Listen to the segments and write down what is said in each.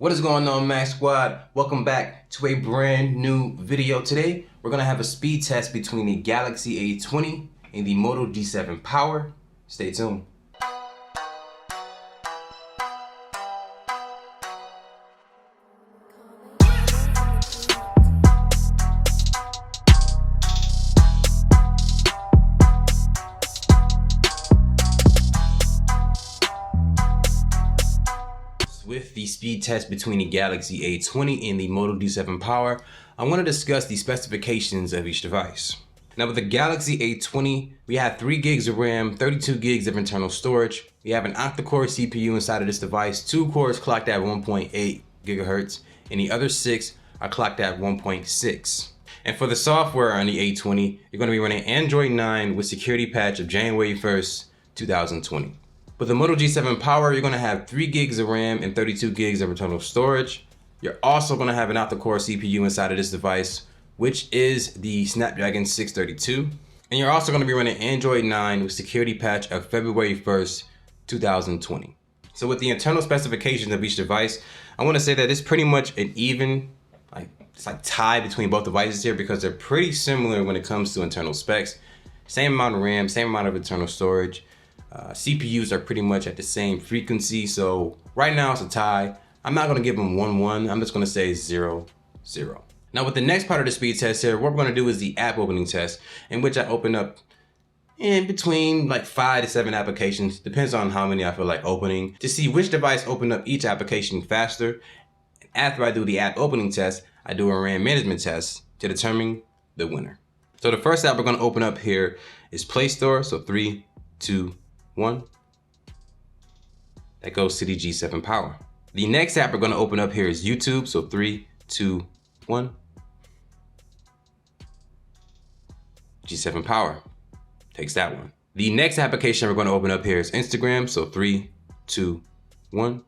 What is going on, Max Squad? Welcome back to a brand new video. Today, we're gonna have a speed test between the Galaxy A20 and the Moto G7 Power. Stay tuned. With the speed test between the Galaxy A20 and the Moto G7 Power, I want to discuss the specifications of each device. Now with the Galaxy A20, we have 3 gigs of RAM, 32 gigs of internal storage. We have an octa-core CPU inside of this device, 2 cores clocked at 1.8 gigahertz, and the other 6 are clocked at 1.6. And for the software on the A20, you're going to be running Android 9 with security patch of January 1st, 2020. With the Moto G7 Power, you're going to have 3 gigs of RAM and 32 gigs of internal storage. You're also going to have an octa-core CPU inside of this device, which is the Snapdragon 632. And you're also going to be running Android 9 with security patch of February 1st, 2020. So with the internal specifications of each device, I want to say that it's pretty much an even, it's like tie between both devices here because they're pretty similar when it comes to internal specs. Same amount of RAM, same amount of internal storage. CPUs are pretty much at the same frequency, so right now it's a tie. I'm not going to give them 1-1, I'm just going to say 0-0. Now with the next part of the speed test here, what we're going to do is the app opening test, in which I open up in between like 5 to 7 applications, depends on how many I feel like opening, to see which device opened up each application faster. After I do the app opening test, I do a RAM management test to determine the winner. So the first app we're going to open up here is Play Store, so 3, 2, 1. That goes to the G7 Power. The next app we're going to open up here is YouTube, so 3, 2, 1. G7 Power takes that one. The next application we're going to open up here is Instagram, so 3, 2, 1.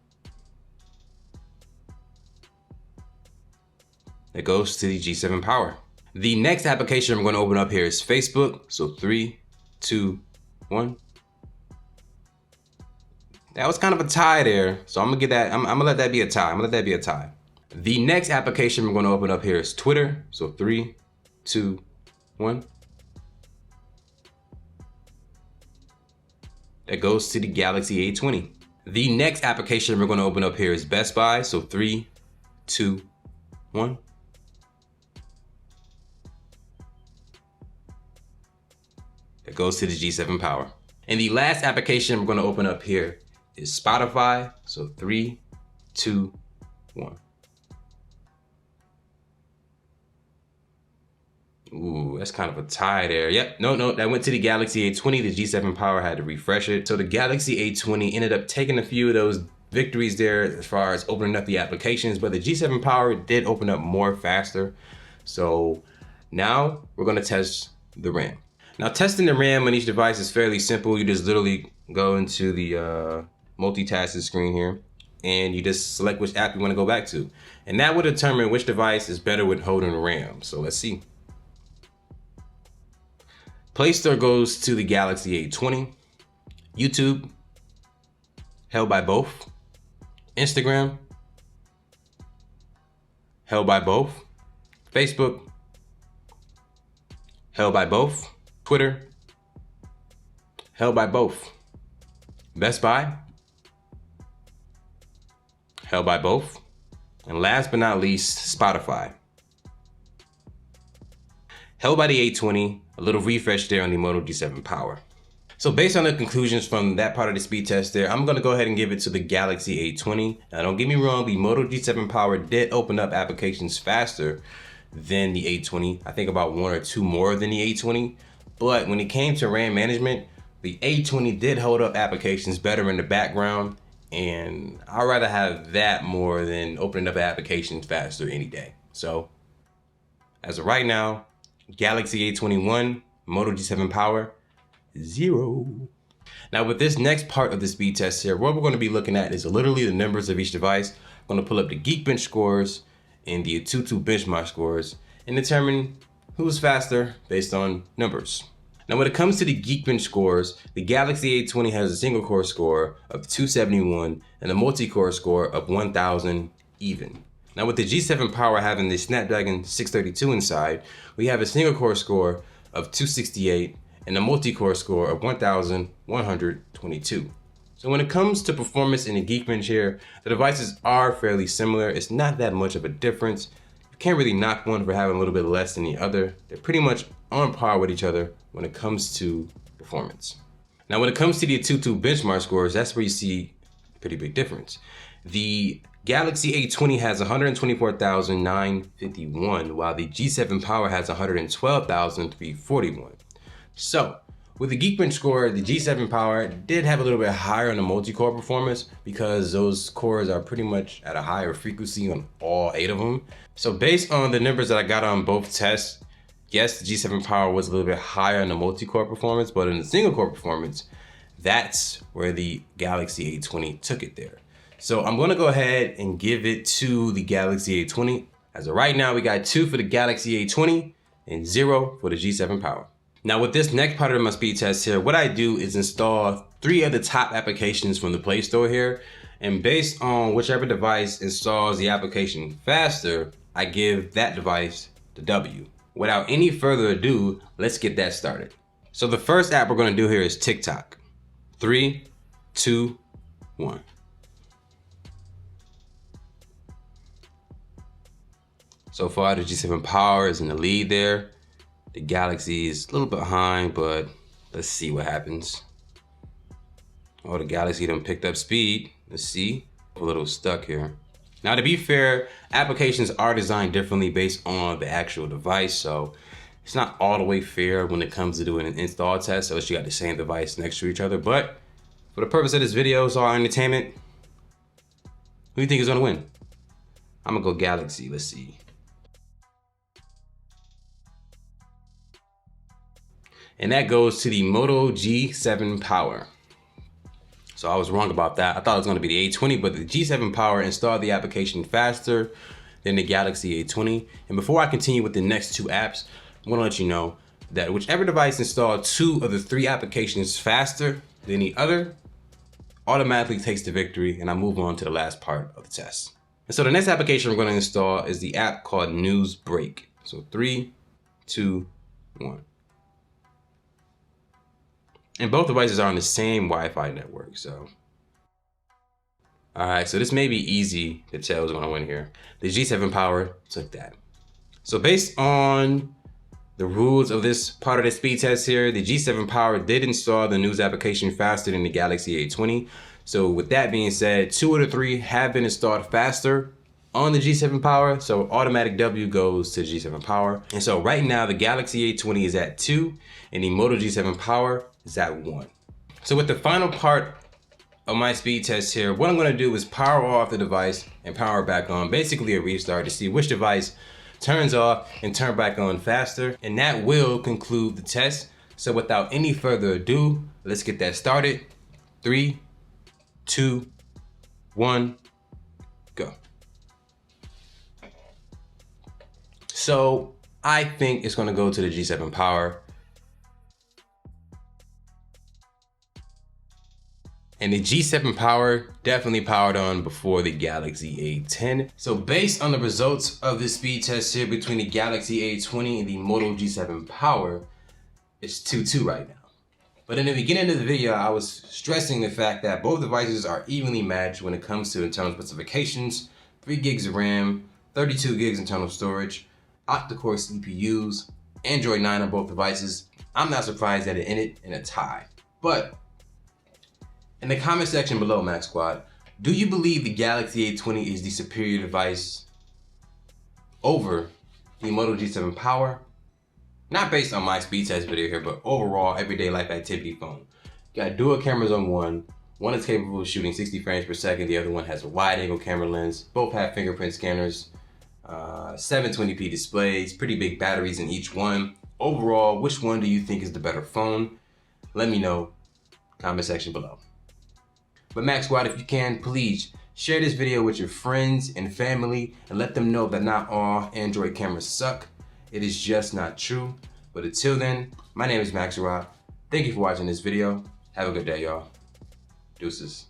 That goes to the G7 Power. The next application we're going to open up here is Facebook, so 3, 2, 1. That was kind of a tie there, so I'm gonna let that be a tie. The next application we're gonna open up here is Twitter, so 3, 2, 1. That goes to the Galaxy A20. The next application we're gonna open up here is Best Buy, so 3, 2, 1. That goes to the G7 Power. And the last application we're gonna open up here is Spotify, so 3, 2, 1. Ooh, that's kind of a tie there. Yep, no, that went to the Galaxy A20. The G7 Power had to refresh it. So the Galaxy A20 ended up taking a few of those victories there as far as opening up the applications, but the G7 Power did open up more faster. So now we're gonna test the RAM. Now testing the RAM on each device is fairly simple. You just literally go into the multitasking screen here and you just select which app you want to go back to, and that will determine which device is better with holding RAM. So let's see. Play Store goes to the Galaxy A20. YouTube, held by both. Instagram, held by both. Facebook, held by both. Twitter, held by both. Best Buy, held by both. And last but not least, Spotify, held by the A20. A little refresh there on the Moto G7 Power. So based on the conclusions from that part of the speed test there, I'm gonna go ahead and give it to the Galaxy A20. Now don't get me wrong, the Moto G7 Power did open up applications faster than the A20. I think about 1 or 2 more than the A20. But when it came to RAM management, the A20 did hold up applications better in the background, and I'd rather have that more than opening up applications faster any day. So as of right now, Galaxy A21, Moto G7 Power, 0. Now with this next part of the speed test here, what we're going to be looking at is literally the numbers of each device. I'm going to pull up the Geekbench scores and the AnTuTu benchmark scores and determine who's faster based on numbers. Now when it comes to the Geekbench scores, the Galaxy A20 has a single core score of 271 and a multi-core score of 1000 even. Now with the G7 Power having the Snapdragon 632 inside, we have a single core score of 268 and a multi-core score of 1122. So when it comes to performance in the Geekbench here, the devices are fairly similar. It's not that much of a difference. You can't really knock one for having a little bit less than the other. They're pretty much on par with each other when it comes to performance. Now when it comes to the AnTuTu benchmark scores, that's where you see a pretty big difference. The Galaxy A20 has 124,951, while the G7 Power has 112,341. So, with the Geekbench score, the G7 Power did have a little bit higher on the multi-core performance because those cores are pretty much at a higher frequency on all 8 of them. So based on the numbers that I got on both tests, yes, the G7 Power was a little bit higher on the multi-core performance, but in the single-core performance, that's where the Galaxy A20 took it there. So I'm gonna go ahead and give it to the Galaxy A20. As of right now, we got 2 for the Galaxy A20 and 0 for the G7 Power. Now with this next part of my speed test here, what I do is install 3 of the top applications from the Play Store here. And based on whichever device installs the application faster, I give that device the W. Without any further ado, let's get that started. So the first app we're gonna do here is TikTok. 3, 2, 1. So far, the G7 Power is in the lead there. The Galaxy is a little bit behind, but let's see what happens. Oh, the Galaxy done picked up speed. Let's see. A little stuck here. Now, to be fair, applications are designed differently based on the actual device, so it's not all the way fair when it comes to doing an install test, unless you got the same device next to each other. But for the purpose of this video, it's all entertainment. Who do you think is gonna win? I'm gonna go Galaxy. Let's see. And that goes to the Moto G7 Power. So I was wrong about that. I thought it was gonna be the A20, but the G7 Power installed the application faster than the Galaxy A20. And before I continue with the next 2 apps, I wanna let you know that whichever device installed 2 of the 3 applications faster than the other automatically takes the victory, and I move on to the last part of the test. And so the next application we're gonna install is the app called News Break. So 3, 2, 1. And both devices are on the same Wi-Fi network, so. All right, so this may be easy to tell who's gonna win here. The G7 Power took that. So based on the rules of this part of the speed test here, the G7 Power did install the news application faster than the Galaxy A20. So with that being said, 2 of the 3 have been installed faster on the G7 Power, so automatic W goes to G7 Power. And so right now, the Galaxy A20 is at 2, and the Moto G7 Power is at 1. So with the final part of my speed test here, what I'm gonna do is power off the device and power back on, basically a restart to see which device turns off and turn back on faster, and that will conclude the test. So without any further ado, let's get that started. 3, 2, 1, go. So I think it's gonna go to the G7 Power. And the G7 Power definitely powered on before the Galaxy A10. So based on the results of this speed test here between the Galaxy A20 and the Moto G7 Power, it's 2-2 right now. But in the beginning of the video, I was stressing the fact that both devices are evenly matched when it comes to internal specifications, 3 gigs of RAM, 32 gigs internal storage, octa-core CPUs, Android 9 on both devices. I'm not surprised that it ended in a tie. But in the comment section below, Max Squad, do you believe the Galaxy A20 is the superior device over the Moto G7 Power? Not based on my speed test video here, but overall everyday life activity phone. You got dual cameras on one is capable of shooting 60 frames per second, the other one has a wide angle camera lens. Both have fingerprint scanners, 720p displays, pretty big batteries in each one. Overall, which one do you think is the better phone? Let me know, comment section below. But Max Squad, if you can, please share this video with your friends and family and let them know that not all Android cameras suck. It is just not true. But until then, my name is Max Squad. Thank you for watching this video. Have a good day, y'all. Deuces.